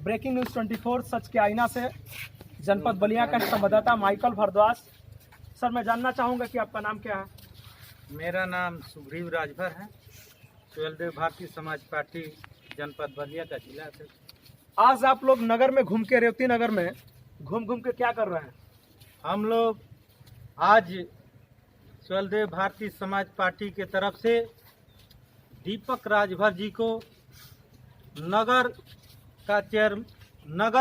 Breaking news 24 सच के आईना से जनपद बलिया का संवाददाता माइकल भारद्वाज। सर, मैं जानना चाहूँगा कि आपका नाम क्या है? मेरा नाम सुग्रीव राजभर है, सुहेलदेव भारतीय समाज पार्टी जनपद बलिया का जिला से। आज आप लोग नगर में घूम के, रेवती नगर में घूम के क्या कर रहे हैं? हम लोग आज सुहेलदेव भारतीय समाज पार्टी के तरफ से दीपक राजभर जी को नगर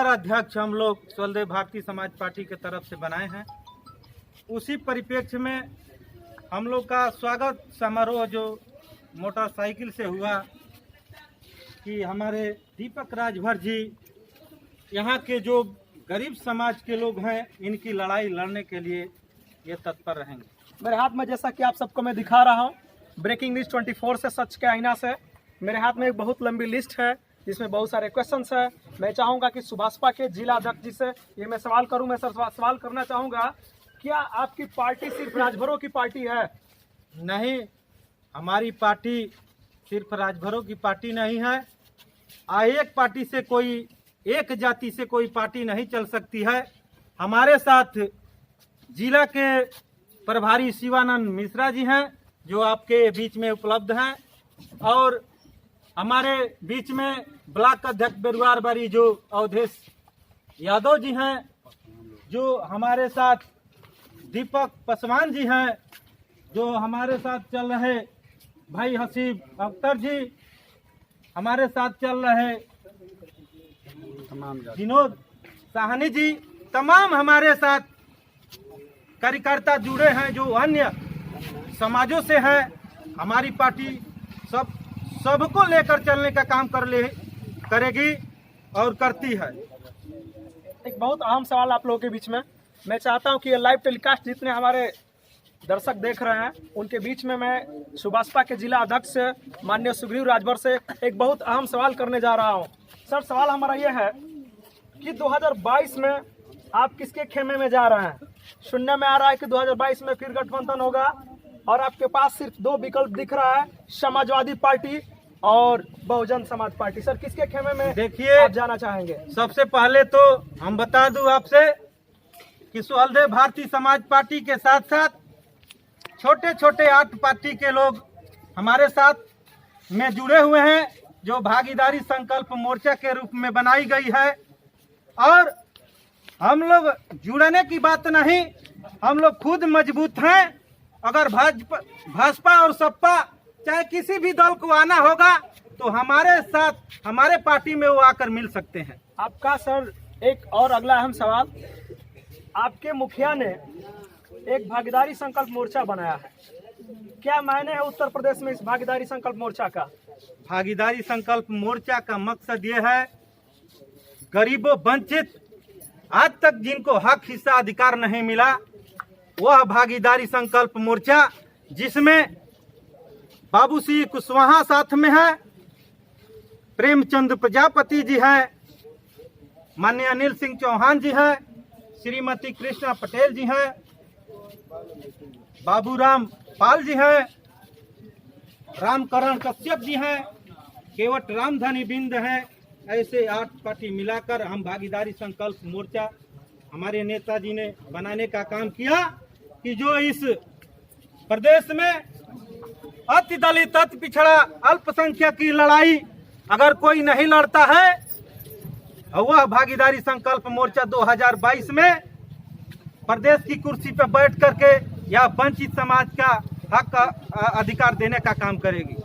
अध्यक्ष हम लोग सुहेलदेव भारतीय समाज पार्टी के तरफ से बनाए हैं। उसी परिप्रेक्ष्य में हम लोग का स्वागत समारोह जो मोटरसाइकिल से हुआ कि हमारे दीपक राजभर जी यहाँ के जो गरीब समाज के लोग हैं, इनकी लड़ाई लड़ने के लिए ये तत्पर रहेंगे। मेरे हाथ में, जैसा कि आप सबको मैं दिखा रहा हूँ, ब्रेकिंग न्यूज़ 24 से सच के आईना से मेरे हाथ में एक बहुत लंबी लिस्ट है जिसमें बहुत सारे क्वेश्चंस है। मैं चाहूँगा कि सुभाषपा के जिला अध्यक्ष जी से ये मैं सवाल करूँ। मैं सर सवाल करना चाहूँगा, क्या आपकी पार्टी सिर्फ राजभरों की पार्टी है? नहीं, हमारी पार्टी सिर्फ राजभरों की पार्टी नहीं है। एक पार्टी से कोई, एक जाति से कोई पार्टी नहीं चल सकती है। हमारे साथ जिला के प्रभारी शिवानंद मिश्रा जी हैं जो आपके बीच में उपलब्ध हैं, और हमारे बीच में ब्लॉक अध्यक्ष बेरुआर बारी जो अवधेश यादव जी हैं, जो हमारे साथ दीपक पासवान जी हैं, जो हमारे साथ चल रहे भाई हसीब अख्तर जी, हमारे साथ चल रहे विनोद साहनी जी, तमाम हमारे साथ कार्यकर्ता जुड़े हैं जो अन्य समाजों से हैं। हमारी पार्टी सबको लेकर चलने का काम करेगी और करती है। एक बहुत अहम सवाल आप लोगों के बीच में मैं चाहता हूं कि ये लाइव टेलीकास्ट जितने हमारे दर्शक देख रहे हैं उनके बीच में मैं सुभाषपा के जिला अध्यक्ष से माननीय सुग्रीव राजभर से एक बहुत अहम सवाल करने जा रहा हूं। सर, सवाल हमारा ये है कि 2022 में आप किसके खेमे में जा रहे हैं? सुनने में आ रहा है कि 2022 में फिर गठबंधन होगा और आपके पास सिर्फ दो विकल्प दिख रहा है, समाजवादी पार्टी और बहुजन समाज पार्टी। सर, किसके खेमे में देखिए आप जाना चाहेंगे? सबसे पहले तो हम बता दूं आपसे कि सुहेलदेव भारतीय समाज पार्टी के साथ साथ छोटे छोटे 8 पार्टी के लोग हमारे साथ में जुड़े हुए हैं, जो भागीदारी संकल्प मोर्चा के रूप में बनाई गई है। और हम लोग जुड़ने की बात नहीं, हम लोग खुद मजबूत हैं। अगर भाजपा और सपा चाहे किसी भी दल को आना होगा तो हमारे साथ, हमारे पार्टी में वो आकर मिल सकते हैं। आपका सर एक और अगला अहम सवाल, आपके मुखिया ने एक भागीदारी संकल्प मोर्चा बनाया है, क्या मायने है उत्तर प्रदेश में इस भागीदारी संकल्प मोर्चा का? भागीदारी संकल्प मोर्चा का मकसद ये है, गरीबों, वंचित, आज तक जिनको हक, हिस्सा, अधिकार नहीं मिला, वह भागीदारी संकल्प मोर्चा, जिसमें बाबू सिंह कुशवाहा साथ में है, प्रेमचंद प्रजापति जी हैं, माननीय अनिल सिंह चौहान जी हैं, श्रीमती कृष्णा पटेल जी हैं, बाबूराम पाल जी हैं, रामकरण कश्यप जी हैं, केवट रामधनी बिंद हैं। ऐसे 8 पार्टी मिलाकर हम भागीदारी संकल्प मोर्चा हमारे नेताजी ने बनाने का काम किया कि जो इस प्रदेश में अति दलित, अति पिछड़ा, अल्पसंख्यक की लड़ाई अगर कोई नहीं लड़ता है, वह भागीदारी संकल्प मोर्चा 2022 में प्रदेश की कुर्सी पर बैठ करके या वंचित समाज का हक, अधिकार देने का काम करेगी।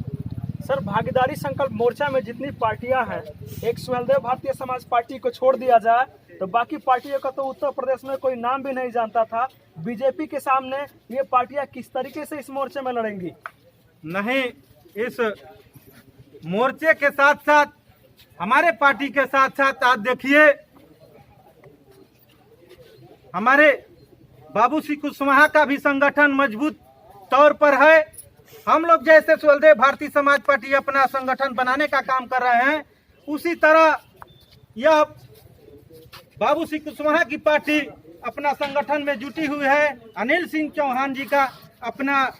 सर, भागीदारी संकल्प मोर्चा में जितनी पार्टियां हैं, एक सुहेलदेव भारतीय समाज पार्टी को छोड़ दिया जाए तो बाकी पार्टियों का तो उत्तर प्रदेश में कोई नाम भी नहीं जानता था। बीजेपी के सामने ये पार्टियां किस तरीके से इस मोर्चे में लड़ेंगी? नहीं, इस मोर्चे के साथ साथ हमारे पार्टी के साथ साथ आज देखिए हमारे बाबू सिंह कुशवाहा का भी संगठन मजबूत तौर पर है। हम लोग जैसे सुहेलदेव भारतीय समाज पार्टी अपना संगठन बनाने का काम कर रहे हैं, उसी तरह यह बाबू सिंह कुशवाहा की पार्टी अपना संगठन में जुटी हुई है। अनिल सिंह चौहान जी का अपना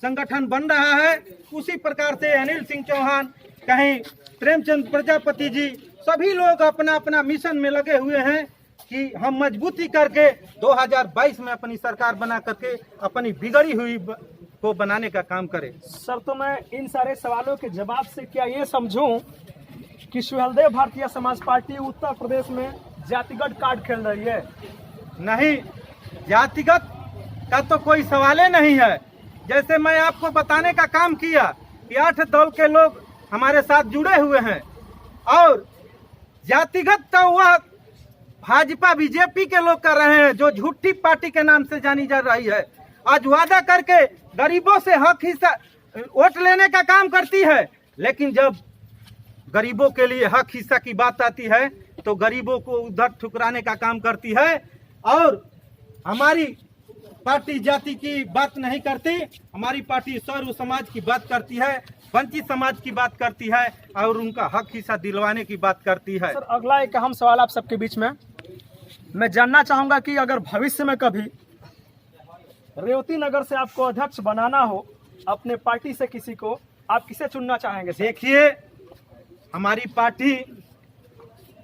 संगठन बन रहा है। उसी प्रकार से अनिल सिंह चौहान, कहीं प्रेमचंद प्रजापति जी, सभी लोग अपना अपना मिशन में लगे हुए हैं कि हम मजबूती करके 2022 में अपनी सरकार बना करके अपनी बिगड़ी हुई को बनाने का काम करें। सर, तो मैं इन सारे सवालों के जवाब से क्या ये समझूं कि सुहेलदेव भारतीय समाज पार्टी उत्तर प्रदेश में जातिगत कार्ड खेल रही है? नहीं, जातिगत का तो कोई सवाल ही नहीं है। जैसे मैं आपको बताने का काम किया कि 8 दल के लोग हमारे साथ जुड़े हुए हैं और जातिगत तो वह भाजपा बीजेपी के लोग कर रहे हैं जो झूठी पार्टी के नाम से जानी जा रही है। आज वादा करके गरीबों से हक हिस्सा वोट लेने का काम करती है, लेकिन जब गरीबों के लिए हक हिस्सा की बात आती है तो गरीबों को उधर ठुकराने का काम करती है। और हमारी पार्टी जाति की बात नहीं करती, हमारी पार्टी सर्व समाज की बात करती है, वंचित समाज की बात करती है और उनका हक हिस्सा दिलवाने की बात करती है। सर, अगला एक अहम सवाल आप सबके बीच में मैं जानना चाहूंगा कि अगर भविष्य में कभी रेवती नगर से आपको अध्यक्ष बनाना हो अपने पार्टी से किसी को, आप किसे चुनना चाहेंगे? देखिए, हमारी पार्टी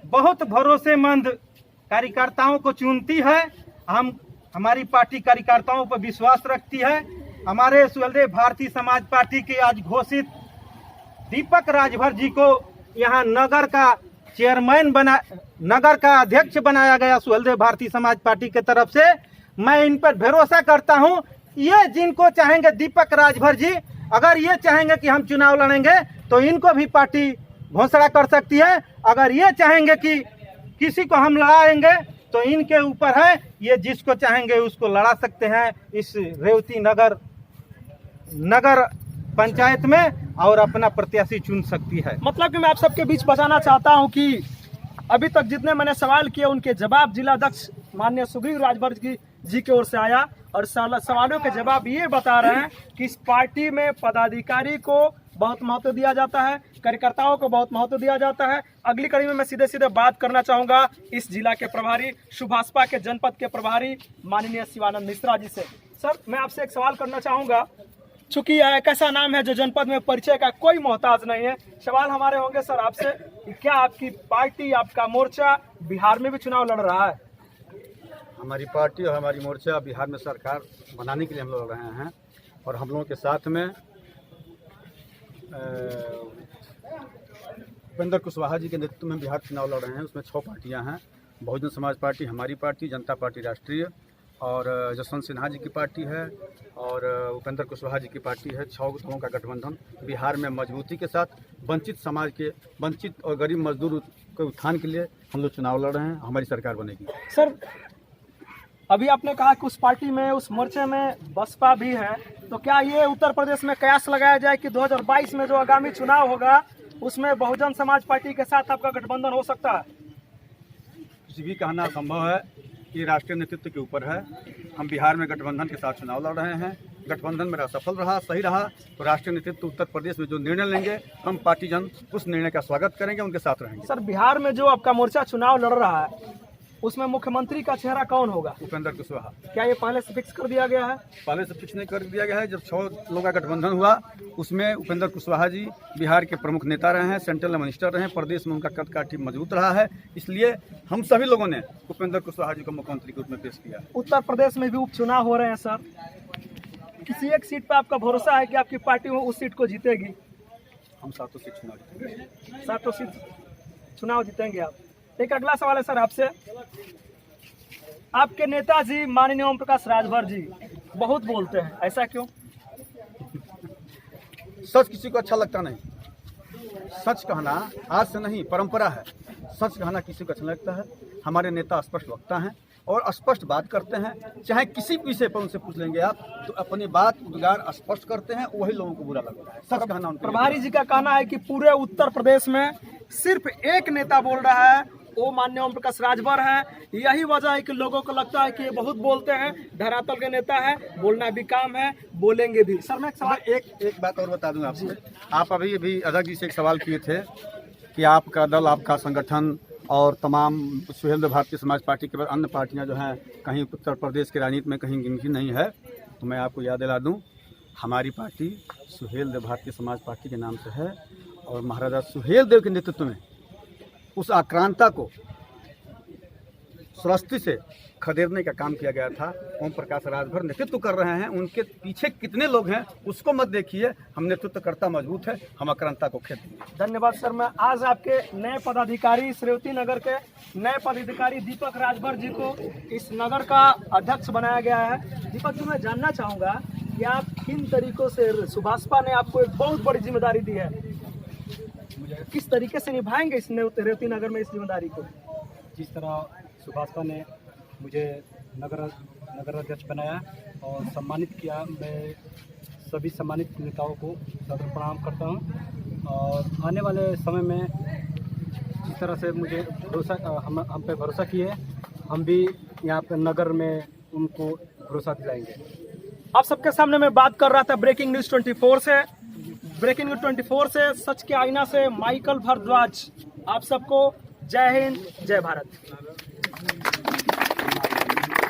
बहुत भरोसेमंद कार्यकर्ताओं को चुनती है। हमारी पार्टी कार्यकर्ताओं पर विश्वास रखती है। हमारे सुहेलदेव भारतीय समाज पार्टी के आज घोषित दीपक राजभर जी को यहाँ नगर का चेयरमैन नगर का अध्यक्ष बनाया गया सुहेलदेव भारतीय समाज पार्टी के तरफ से। मैं इन पर भरोसा करता हूँ। ये जिनको चाहेंगे दीपक राजभर जी, अगर ये चाहेंगे कि हम चुनाव लड़ेंगे तो इनको भी पार्टी घोषणा कर सकती है। अगर ये चाहेंगे कि किसी को हम लड़ाएंगे तो इनके ऊपर है, ये जिसको चाहेंगे उसको लड़ा सकते हैं इस रेवती नगर पंचायत में और अपना प्रत्याशी चुन सकती है। मतलब कि मैं आप सबके बीच बताना चाहता हूं कि अभी तक जितने मैंने सवाल किए उनके जवाब जिला अध्यक्ष माननीय सुग्रीव राजभर जी की ओर से आया और सवालों के जवाब ये बता रहे हैं कि इस पार्टी में पदाधिकारी को बहुत महत्व दिया जाता है, कार्यकर्ताओं को बहुत महत्व दिया जाता है। अगली कड़ी में मैं सीधे सीधे बात करना चाहूंगा इस जिला के प्रभारी सुभाषपा के जनपद के प्रभारी माननीय शिवानंद मिश्रा जी से। सर, मैं आपसे एक सवाल करना चाहूंगा, चूंकि एक ऐसा नाम है जो जनपद में परिचय का कोई मोहताज नहीं है। सवाल हमारे होंगे सर आपसे कि क्या आपकी पार्टी, आपका मोर्चा बिहार में भी चुनाव लड़ रहा है? हमारी पार्टी और हमारी मोर्चा बिहार में सरकार बनाने के लिए हम लोग लड़ रहे हैं और हम लोगों के साथ में उपेंद्र कुशवाहा जी के नेतृत्व में बिहार चुनाव लड़ रहे हैं। उसमें 6 पार्टियां हैं। बहुजन समाज पार्टी, हमारी पार्टी, जनता पार्टी राष्ट्रीय और जसवंत सिन्हा जी की पार्टी है और उपेंद्र कुशवाहा जी की पार्टी है। 6 दलों का गठबंधन बिहार में मजबूती के साथ वंचित और गरीब मजदूर के उत्थान के लिए हम लोग चुनाव लड़ रहे हैं। हमारी सरकार बनेगी। सर, अभी आपने कहा कि उस पार्टी में, उस मोर्चे में बसपा भी है, तो क्या ये उत्तर प्रदेश में कयास लगाया जाए कि 2022 में जो आगामी चुनाव होगा उसमें बहुजन समाज पार्टी के साथ आपका गठबंधन हो सकता है? कुछ भी कहना संभव है, ये राष्ट्रीय नेतृत्व के ऊपर है। हम बिहार में गठबंधन के साथ चुनाव लड़ रहे हैं। गठबंधन मेरा सफल रहा, सही रहा तो राष्ट्रीय नेतृत्व उत्तर प्रदेश में जो निर्णय लेंगे हम पार्टी जन उस निर्णय का स्वागत करेंगे, उनके साथ रहेंगे। सर, बिहार में जो आपका मोर्चा चुनाव लड़ रहा है उसमें मुख्यमंत्री का चेहरा कौन होगा? उपेंद्र कुशवाहा। क्या ये पहले से फिक्स कर दिया गया है? पहले से फिक्स नहीं कर दिया गया है। जब 6 लोगों का गठबंधन हुआ उसमें उपेंद्र कुशवाहा जी बिहार के प्रमुख नेता रहे हैं, सेंट्रल मिनिस्टर रहे हैं, प्रदेश में उनका कद काठी मजबूत रहा है। इसलिए हम सभी लोगों ने उपेंद्र कुशवाहा जी को मुख्यमंत्री के रूप में पेश किया। उत्तर प्रदेश में भी उपचुनाव हो रहे हैं सर, किसी एक सीट पर आपका भरोसा है कि आपकी पार्टी उस सीट को जीतेगी? हम 7 सीट चुनाव जीतेंगे। 7 सीट चुनाव जीतेंगे आप। एक अगला सवाल है सर आपसे, आपके नेताजी माननीय ओम प्रकाश राजभर जी बहुत बोलते हैं, ऐसा क्यों? सच किसी को अच्छा लगता नहीं। सच कहना आज से नहीं, परंपरा है। सच कहना किसी को अच्छा लगता है। हमारे नेता स्पष्ट वक्ता हैं और स्पष्ट बात करते हैं। चाहे किसी विषय पर उनसे पूछ लेंगे आप तो अपनी बात उद्गार स्पष्ट करते हैं, वही लोगों को बुरा लगता है। सच कहना उनके प्रभारी जी का कहना है कि पूरे उत्तर प्रदेश में सिर्फ एक नेता बोल रहा है, वो माननीय ओम प्रकाश राजभर है। यही वजह है कि लोगों को लगता है कि ये बहुत बोलते हैं, धरातल के नेता है, बोलना भी काम है, बोलेंगे भी। सर, मैं एक बात और बता दूं आपसे। आप अभी अध्यक्ष जी से एक सवाल किए थे कि आपका दल, आपका संगठन और तमाम सुहेलदेव भारतीय समाज पार्टी के बाद अन्य पार्टियां जो हैं कहीं उत्तर प्रदेश की राजनीति में कहीं गिनती नहीं है। तो मैं आपको याद दिला दूं, हमारी पार्टी सुहेलदेव भारतीय समाज पार्टी के नाम से है और महाराजा सुहेलदेव के नेतृत्व में उस आक्रांता को स्वस्थ से खदेड़ने का काम किया गया था। ओम प्रकाश राजभर नेतृत्व कर रहे हैं, उनके पीछे कितने लोग हैं उसको मत देखिए, हम नेतृत्वकर्ता मजबूत है, हम आक्रांता को खेत देंगे। धन्यवाद सर। मैं आज आपके नए पदाधिकारी श्रेवती नगर के नए पदाधिकारी दीपक राजभर जी को इस नगर का अध्यक्ष बनाया गया है। दीपक जी, मैं जानना चाहूँगा कि आप किन तरीकों से, सुभाषपा ने आपको एक बहुत बड़ी जिम्मेदारी दी है, किस तरीके से निभाएंगे इस रेवती नगर में इस जिम्मेदारी को? जिस तरह सुभाषपा ने मुझे नगर अध्यक्ष बनाया और सम्मानित किया, मैं सभी सम्मानित नेताओं को सदर प्रणाम करता हूं। और आने वाले समय में जिस तरह से मुझे भरोसा हम पे भरोसा किए, हम भी यहाँ पे नगर में उनको भरोसा दिलाएंगे। आप सबके सामने मैं बात कर रहा था ब्रेकिंग न्यूज़ 24 से। ब्रेकिंग न्यूज़ 24 से सच के आईना से माइकल भारद्वाज। आप सबको जय हिंद, जय भारत।